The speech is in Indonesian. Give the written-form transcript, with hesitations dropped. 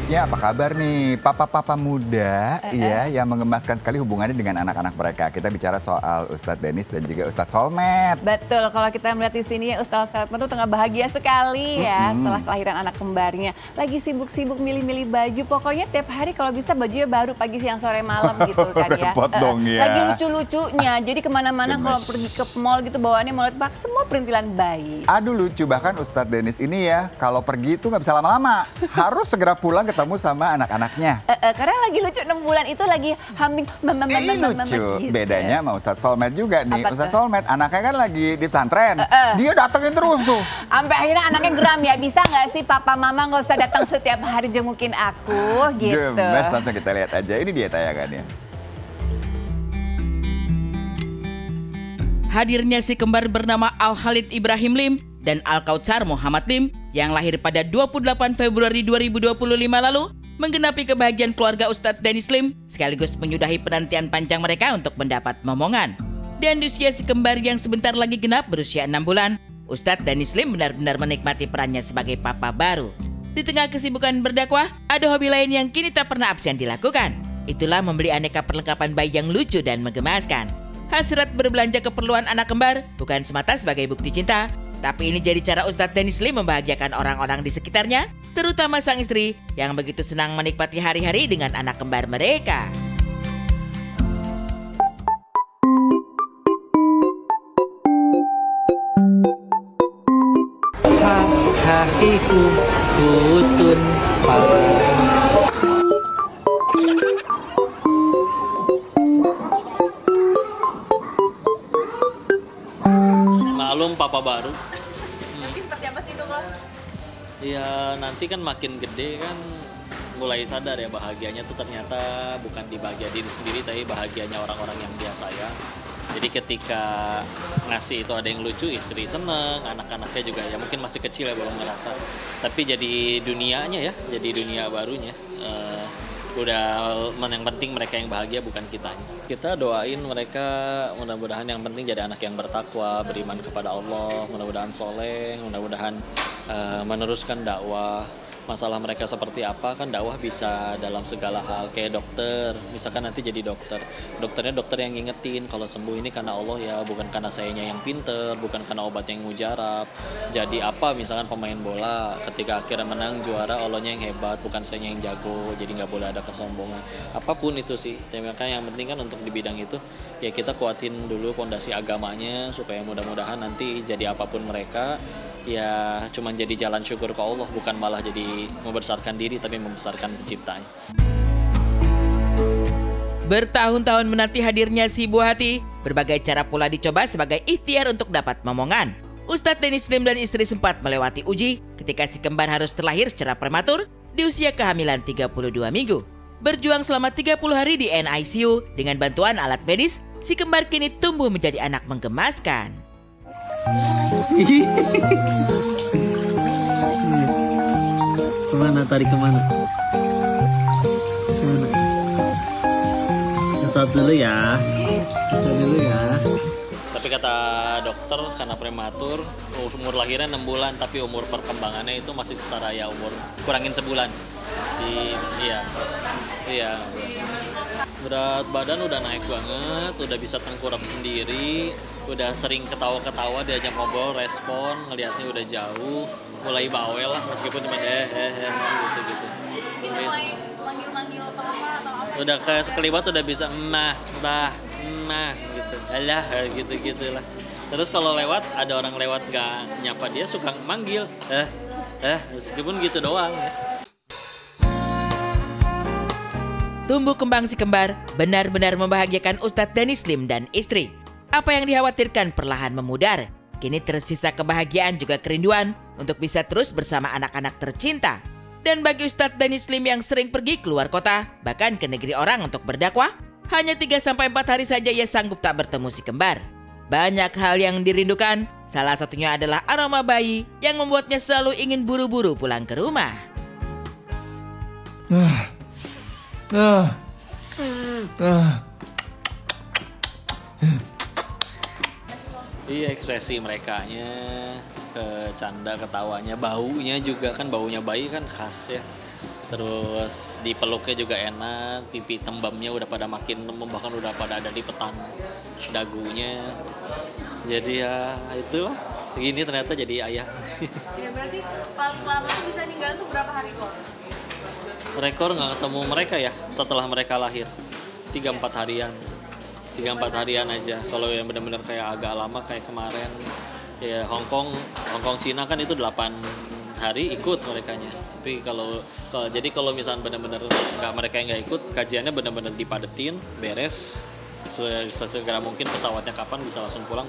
Ya, apa kabar nih papa-papa muda ya yang mengemaskan sekali hubungannya dengan anak-anak mereka. Kita bicara soal Ustadz Dennis dan juga Ustadz Solmed. Betul, kalau kita melihat di sini Ustadz Solmed tuh tengah bahagia sekali ya setelah kelahiran anak kembarnya. Lagi sibuk-sibuk milih-milih baju, pokoknya tiap hari kalau bisa bajunya baru pagi, siang, sore, malam gitu kan ya. Repot dong ya. Lagi lucu-lucunya, jadi kemana-mana kalau pergi ke mall gitu bawaannya mau lihat semua perintilan bayi. Aduh lucu, bahkan Ustadz Dennis ini ya kalau pergi itu nggak bisa lama-lama. Harus segera pulang ketemu sama anak-anaknya. Karena lagi lucu 6 bulan itu lagi humming lucu. Gitu. Bedanya sama Ustadz Solmed juga nih. Apa Ustadz tuh? Solmed anaknya kan lagi di pesantren. Dia datengin terus tuh. Sampai akhirnya anaknya geram ya, bisa nggak sih papa mama nggak usah datang setiap hari jengukin aku gitu. Gemes, langsung kita lihat aja. Ini dia tayangannya. Hadirnya si kembar bernama Al-Khalid Ibrahim Lim dan Al-Kautsar Muhammad Lim yang lahir pada 28 Februari 2025 lalu menggenapi kebahagiaan keluarga Ustadz Dennis Lim sekaligus menyudahi penantian panjang mereka untuk mendapat momongan. Dan di usia si kembar yang sebentar lagi genap berusia 6 bulan, Ustadz Dennis Lim benar-benar menikmati perannya sebagai papa baru. Di tengah kesibukan berdakwah, ada hobi lain yang kini tak pernah absen dilakukan. Itulah membeli aneka perlengkapan bayi yang lucu dan menggemaskan. Hasrat berbelanja keperluan anak kembar bukan semata sebagai bukti cinta, tapi ini jadi cara Ustadz Dennis Lim membahagiakan orang-orang di sekitarnya, terutama sang istri yang begitu senang menikmati hari-hari dengan anak kembar mereka. Hahihu putun Malum papa baru. Nanti seperti apa sih itu kok? Ya nanti kan makin gede kan mulai sadar ya bahagianya tuh ternyata bukan di bahagia diri sendiri tapi bahagianya orang-orang yang dia sayang. Jadi ketika ngasih itu ada yang lucu, istri seneng, anak-anaknya juga ya mungkin masih kecil ya belum ngerasa. Tapi jadi dunianya ya, jadi dunia barunya. Yang penting mereka yang bahagia bukan kitanya. Kita doain mereka mudah-mudahan yang penting jadi anak yang bertakwa, beriman kepada Allah, mudah-mudahan soleh, mudah-mudahan meneruskan dakwah. Masalah mereka seperti apa kan dakwah bisa dalam segala hal, kayak dokter misalkan nanti jadi dokternya dokter yang ngingetin kalau sembuh ini karena Allah ya, bukan karena sayanya yang pinter, bukan karena obat yang mujarab. Jadi apa misalkan pemain bola ketika akhirnya menang juara Allahnya yang hebat bukan sayanya yang jago, jadi nggak boleh ada kesombongan apapun itu sih. Makanya yang penting kan untuk di bidang itu ya kita kuatin dulu fondasi agamanya supaya mudah-mudahan nanti jadi apapun mereka ya cuman jadi jalan syukur ke Allah, bukan malah jadi membesarkan diri tapi membesarkan penciptanya. Bertahun-tahun menanti hadirnya si buah hati, berbagai cara pula dicoba sebagai ikhtiar untuk dapat momongan. Ustadz Dennis Lim dan istri sempat melewati uji ketika si kembar harus terlahir secara prematur di usia kehamilan 32 minggu. Berjuang selama 30 hari di NICU dengan bantuan alat medis, si kembar kini tumbuh menjadi anak menggemaskan. Kemana tarik kemana? Kemana? Kesat dulu ya. Kesat dulu ya. Tapi kata dokter karena prematur umur lahirnya 6 bulan tapi umur perkembangannya itu masih setara ya umur kurangin sebulan. Iya. Berat badan udah naik banget, udah bisa tengkurap sendiri, udah sering ketawa-ketawa, diajak ngobrol, respon, ngelihatnya udah jauh, mulai bawel lah meskipun cuma gitu. Ini mulai manggil-manggil papa atau apa? Udah kayak sekelibat udah bisa emah gitu. Alah gitu lah. Terus kalau lewat ada orang lewat gak nyapa dia suka manggil. Meskipun gitu doang ya. Tumbuh kembang si kembar benar-benar membahagiakan Ustadz Dennis Lim dan istri. Apa yang dikhawatirkan perlahan memudar. Kini tersisa kebahagiaan juga kerinduan untuk bisa terus bersama anak-anak tercinta. Dan bagi Ustadz Dennis Lim yang sering pergi keluar kota, bahkan ke negeri orang untuk berdakwah, hanya 3-4 hari saja ia sanggup tak bertemu si kembar. Banyak hal yang dirindukan, salah satunya adalah aroma bayi yang membuatnya selalu ingin buru-buru pulang ke rumah. Iya, ekspresi merekanya, kecanda ketawanya, baunya juga kan, baunya bayi kan khas ya. Terus dipeluknya juga enak, pipi tembamnya udah pada makin tembem, bahkan udah pada ada lipetan dagunya. Jadi ya itulah, gini ternyata jadi ayah. Ya berarti paling lama tuh bisa ninggalin tuh berapa hari kok? Rekor nggak ketemu mereka ya setelah mereka lahir, 3-4 harian. 3-4 harian aja. Kalau yang benar-benar kayak agak lama kayak kemarin ya Hong Kong Cina kan itu 8 hari ikut merekanya. Tapi kalau misalnya benar-benar mereka yang nggak ikut, kajiannya benar-benar dipadetin, beres, sesegera mungkin pesawatnya kapan bisa langsung pulang.